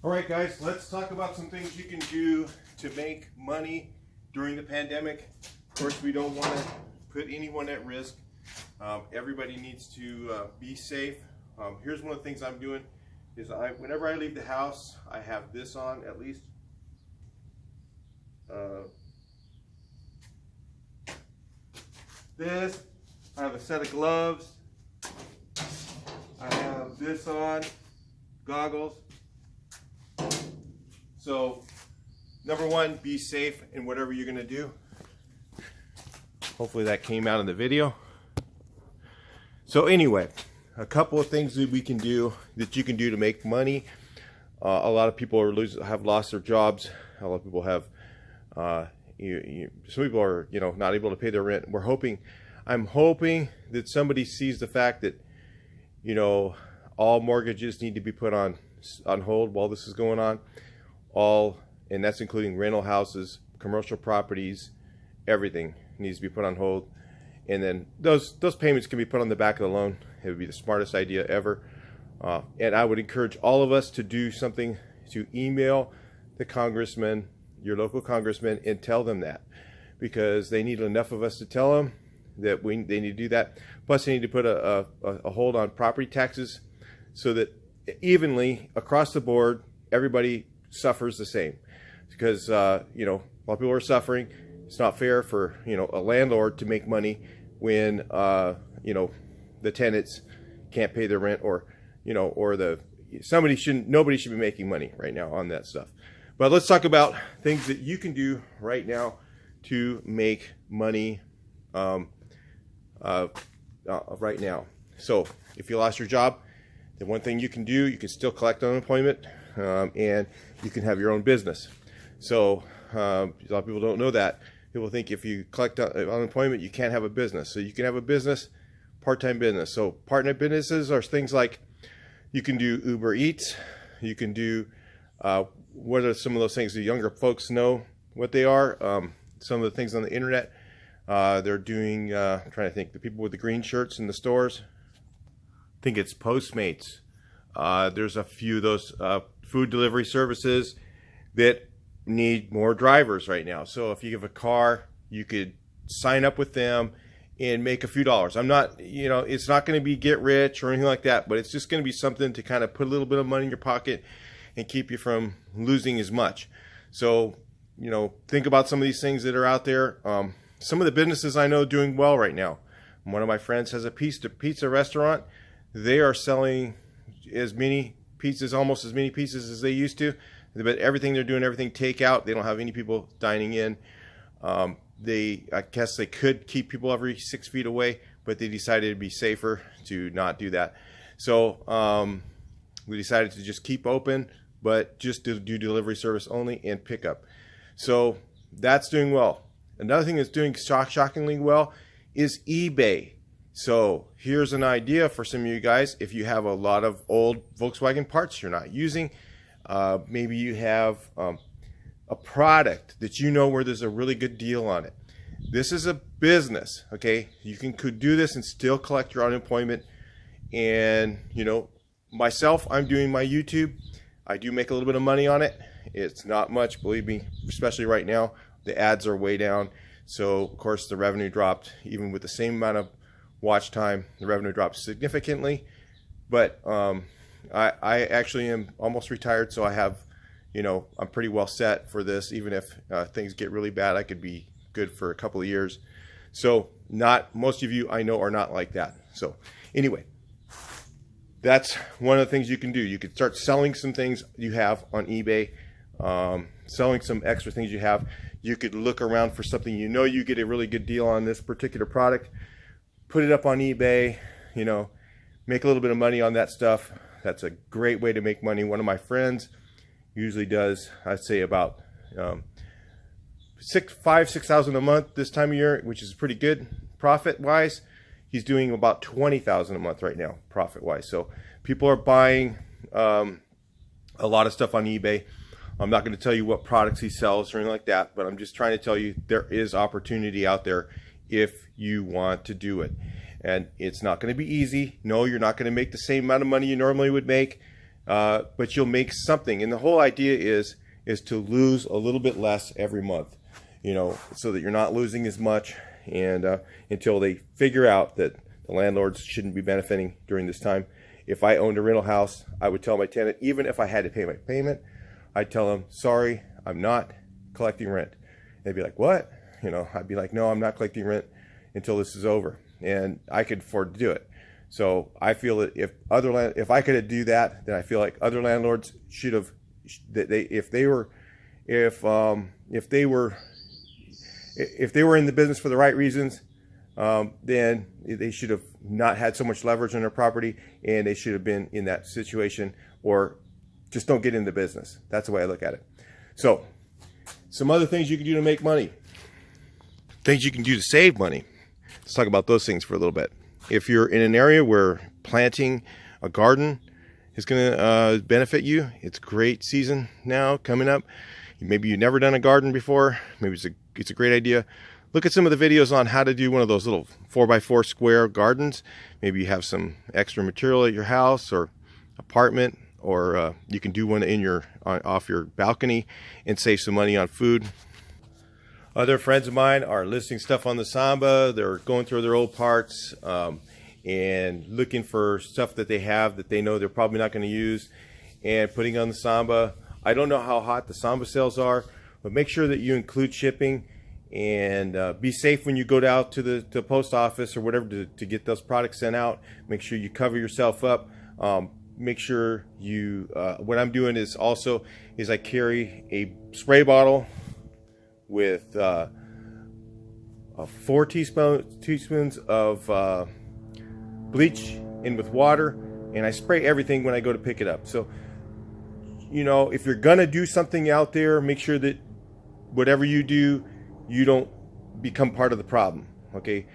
All right, guys, let's talk about some things you can do to make money during the pandemic. Of course, we don't want to put anyone at risk. Everybody needs to be safe. Here's one of the things I'm doing is whenever I leave the house, I have this on at least. This, I have a set of gloves. I have this on, goggles. So, number one, be safe in whatever you're gonna do. Hopefully that came out in the video. So anyway, a couple of things that we can do, that you can do to make money. A lot of people have lost their jobs. A lot of people have, some people are, not able to pay their rent. I'm hoping that somebody sees the fact that, all mortgages need to be put on hold while this is going on. And that's including rental houses, commercial properties, everything needs to be put on hold. And then those payments can be put on the back of the loan. It would be the smartest idea ever. And I would encourage all of us to do something, to email the congressman, your local congressman, and tell them that, because they need enough of us to tell them that they need to do that. Plus, they need to put a hold on property taxes so that evenly across the board, everybody suffers the same. Because a lot of people are suffering. It's not fair for a landlord to make money when the tenants can't pay their rent, or nobody should be making money right now on that stuff. But let's talk about things that you can do right now to make money right now. So if you lost your job, then one thing you can do, you can still collect unemployment, and you can have your own business. So a lot of people don't know that. People think if you collect unemployment, you can't have a business. So you can have a business, part-time business. So part-time businesses are things like, you can do Uber Eats. You can do, what are some of those things the younger folks know what they are? Some of the things on the internet. They're doing, I'm trying to think, the people with the green shirts in the stores. I think it's Postmates. There's a few of those food delivery services that need more drivers right now. So if you have a car, you could sign up with them and make a few dollars. I'm not, it's not going to be get rich or anything like that, but it's just going to be something to kind of put a little bit of money in your pocket and keep you from losing as much. So, think about some of these things that are out there. Some of the businesses I know doing well right now. One of my friends has a pizza restaurant. They are selling almost as many pizzas as they used to. But everything they're doing, everything takeout. They don't have any people dining in. I guess they could keep people every 6 feet away, but they decided it'd be safer to not do that. So we decided to just keep open, but just do delivery service only and pickup. So that's doing well. Another thing that's doing shockingly well is eBay. So here's an idea for some of you guys. If you have a lot of old Volkswagen parts you're not using, maybe you have a product that where there's a really good deal on it. This is a business, okay? You could do this and still collect your unemployment. And, myself, I'm doing my YouTube. I do make a little bit of money on it. It's not much, believe me, especially right now. The ads are way down. So, of course, the revenue dropped. Even with the same amount of watch time, the revenue dropped significantly. But I actually am almost retired, so I have, I'm pretty well set for this. Even if things get really bad, I could be good for a couple of years. So most of you I know are not like that. So anyway, that's one of the things you can do. You could start selling some things you have on eBay, selling some extra things you have. You could look around for something you get a really good deal on this particular product, put it up on eBay, make a little bit of money on that stuff. That's a great way to make money. One of my friends usually does, I'd say about $6,000 a month this time of year, which is pretty good profit-wise. He's doing about $20,000 a month right now, profit-wise. So people are buying a lot of stuff on eBay. I'm not going to tell you what products he sells or anything like that, but I'm just trying to tell you there is opportunity out there if you want to do it. And it's not going to be easy. No, you're not going to make the same amount of money you normally would make. but you'll make something. And the whole idea is to lose a little bit less every month, you know, so that you're not losing as much, and until they figure out that the landlords shouldn't be benefiting during this time. If I owned a rental house, I would tell my tenant, even if I had to pay my payment, I'd tell them, sorry, I'm not collecting rent. They'd be like, what? You know, I'd be like, no, I'm not collecting rent until this is over. And I could afford to do it. So I feel that if I could do that, then I feel like other landlords should have, if they were in the business for the right reasons, then they should have not had so much leverage on their property, and they should have been in that situation, or just don't get in the business. That's the way I look at it. So some other things you can do to make money, things you can do to save money. Let's talk about those things for a little bit. If you're in an area where planting a garden is going to benefit you, it's a great season now coming up. Maybe you've never done a garden before. Maybe it's a great idea. Look at some of the videos on how to do one of those little 4x4 square gardens. Maybe you have some extra material at your house or apartment, or you can do one in off your balcony and save some money on food. Other friends of mine are listing stuff on the Samba. They're going through their old parts and looking for stuff that they have that they know they're probably not going to use and putting on the Samba. I don't know how hot the Samba sales are, but make sure that you include shipping, and be safe when you go out to the post office or whatever to get those products sent out. Make sure you cover yourself up. Make sure you, what I'm doing is I carry a spray bottle with 4 teaspoons of bleach in with water, and I spray everything when I go to pick it up. So, you know, if you're gonna do something out there, make sure that whatever you do, you don't become part of the problem, okay?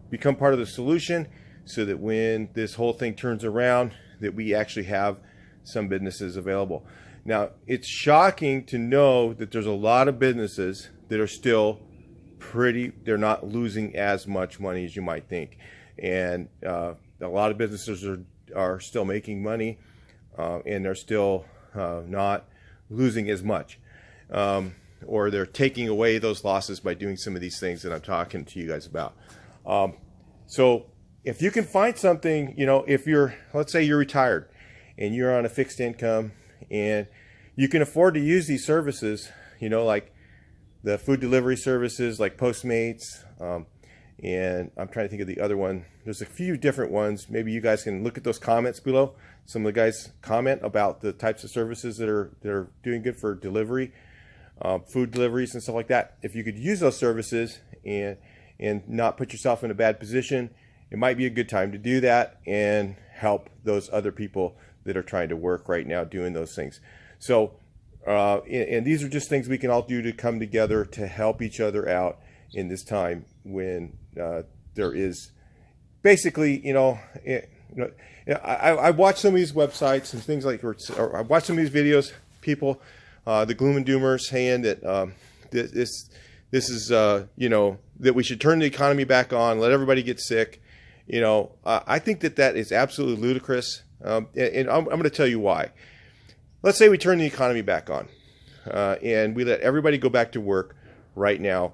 Become part of the solution, so that when this whole thing turns around, that we actually have some businesses available. Now, it's shocking to know that there's a lot of businesses that are still they're not losing as much money as you might think. And a lot of businesses are still making money, and they're still not losing as much. Or they're taking away those losses by doing some of these things that I'm talking to you guys about. So if you can find something, you know, let's say you're retired and you're on a fixed income and you can afford to use these services, you know, like the food delivery services like Postmates, and I'm trying to think of the other one. There's a few different ones. Maybe you guys can look at those comments below. Some of the guys comment about the types of services that are doing good for delivery. Food deliveries and stuff like that. If you could use those services and not put yourself in a bad position, it might be a good time to do that and help those other people that are trying to work right now doing those things. So, and these are just things we can all do to come together to help each other out in this time when there is basically, I watch some of these websites and things like, or I watch some of these videos, people, the gloom and doomers saying that this is that we should turn the economy back on, let everybody get sick. I think that is absolutely ludicrous, and I'm going to tell you why. Let's say we turn the economy back on, and we let everybody go back to work right now,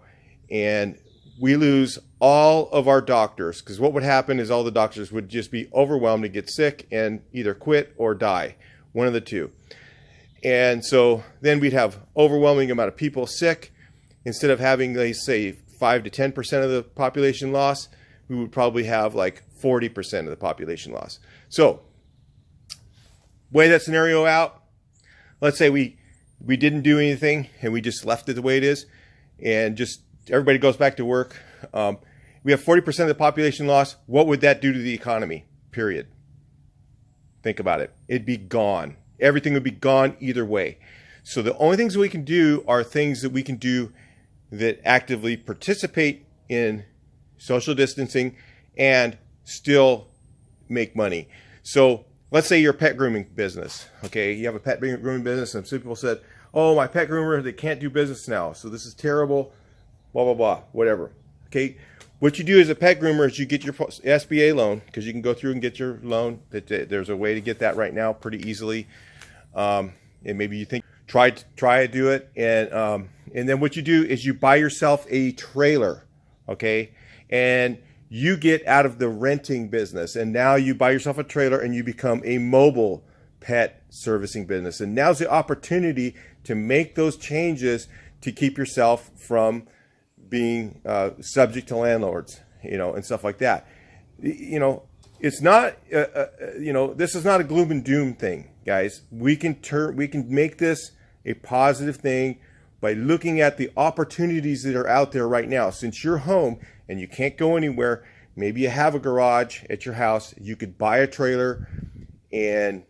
and we lose all of our doctors, because what would happen is all the doctors would just be overwhelmed and get sick and either quit or die, one of the two. And so then we'd have overwhelming amount of people sick. Instead of having, let's say, 5 to 10% of the population loss, we would probably have like 40% of the population loss. So, weigh that scenario out. Let's say we didn't do anything and we just left it the way it is, and just everybody goes back to work. We have 40% of the population loss. What would that do to the economy? Period. Think about it. It'd be gone. Everything would be gone either way. So the only things we can do are things that we can do that actively participate in social distancing and still make money. So let's say you're a pet grooming business. Okay, you have a pet grooming business, and some people said, oh, my pet groomer, they can't do business now, so this is terrible, blah, blah, blah, whatever. Okay, what you do as a pet groomer is you get your SBA loan, because you can go through and get your loan. There's a way to get that right now pretty easily. And maybe you think try to do it, and then what you do is you buy yourself a trailer, okay, and you get out of the renting business, and now you buy yourself a trailer and you become a mobile pet servicing business. And now's the opportunity to make those changes to keep yourself from being subject to landlords, and stuff like that. It's not, this is not a gloom and doom thing, guys. We can make this a positive thing by looking at the opportunities that are out there right now. Since you're home and you can't go anywhere, maybe you have a garage at your house, you could buy a trailer and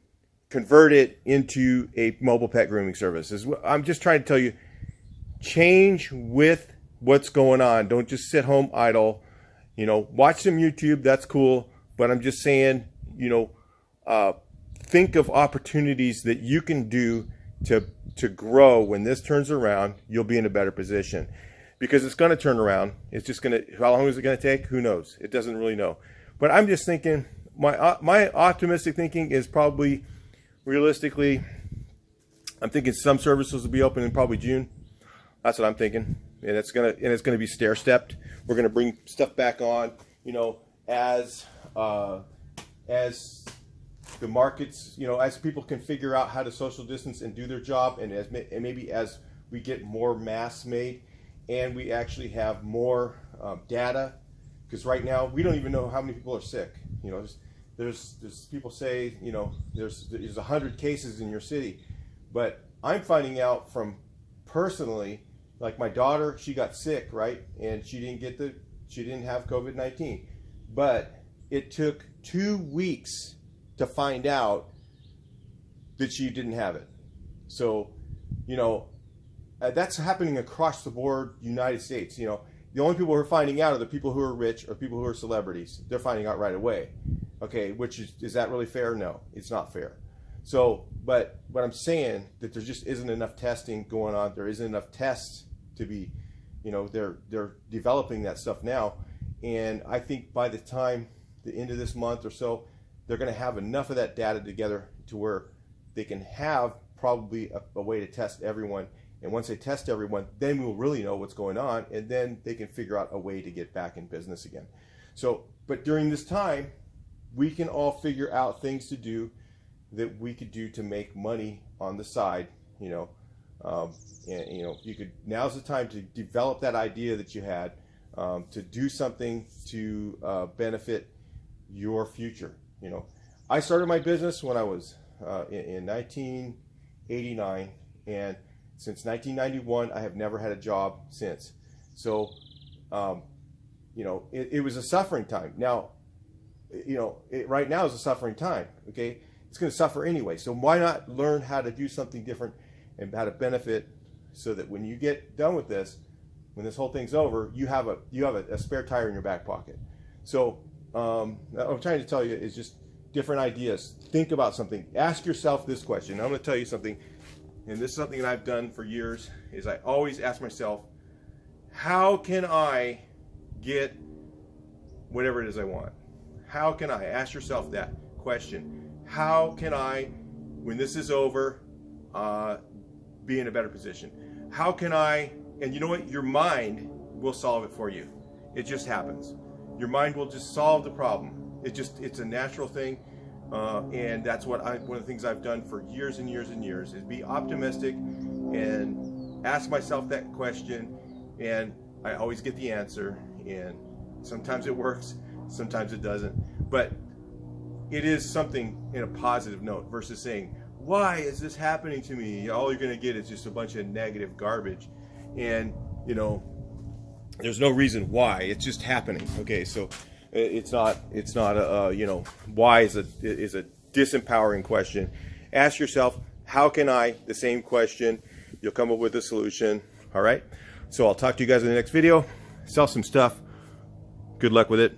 convert it into a mobile pet grooming service. I'm just trying to tell you, change with what's going on. Don't just sit home idle. Watch some YouTube, that's cool, but I'm just saying, think of opportunities that you can do to grow. When this turns around, you'll be in a better position, because it's going to turn around. It's just going to, how long is it going to take? Who knows? It doesn't really know. But I'm just thinking, my optimistic thinking is probably, realistically, I'm thinking some services will be open in probably June. That's what I'm thinking. And it's gonna be stair-stepped. We're gonna bring stuff back on, as the markets, as people can figure out how to social distance and do their job, and maybe as we get more masks made, and we actually have more data, because right now we don't even know how many people are sick. There's people say, there's 100 cases in your city, but I'm finding out from personally, like my daughter, she got sick, right? And she didn't have COVID-19, but it took 2 weeks to find out that she didn't have it. So, that's happening across the board, United States. The only people who are finding out are the people who are rich or people who are celebrities. They're finding out right away. Okay, which is that really fair? No, it's not fair. So, but I'm saying that there just isn't enough testing going on. There isn't enough tests to be, they're developing that stuff now. And I think by the time the end of this month or so, they're going to have enough of that data together to where they can have probably a way to test everyone. And once they test everyone, then we'll really know what's going on, and then they can figure out a way to get back in business again. So, but during this time, we can all figure out things to do that we could do to make money on the side, and you could, now's the time to develop that idea that you had, to do something to benefit your future. I started my business when I was in 1989, and since 1991 I have never had a job since. So it was a suffering time. Now right now is a suffering time. Okay, it's going to suffer anyway, so why not learn how to do something different and how to benefit, so that when you get done with this, when this whole thing's over, you have a spare tire in your back pocket. So what I'm trying to tell you is just different ideas. Think about something. Ask yourself this question. I'm going to tell you something, and this is something that I've done for years, is I always ask myself, how can I get whatever it is I want? How can I? Ask yourself that question. How can I, when this is over, be in a better position? How can I, and you know what? Your mind will solve it for you. It just happens. Your mind will just solve the problem. It's a natural thing. And that's one of the things I've done for years and years and years, is be optimistic and ask myself that question, and I always get the answer. And sometimes it works, sometimes it doesn't, but it is something in a positive note versus saying, why is this happening to me? All you're going to get is just a bunch of negative garbage, and there's no reason why. It's just happening. Okay, so it's not a why is a disempowering question. Ask yourself, how can I? The same question. You'll come up with a solution. All right. So I'll talk to you guys in the next video. Sell some stuff. Good luck with it.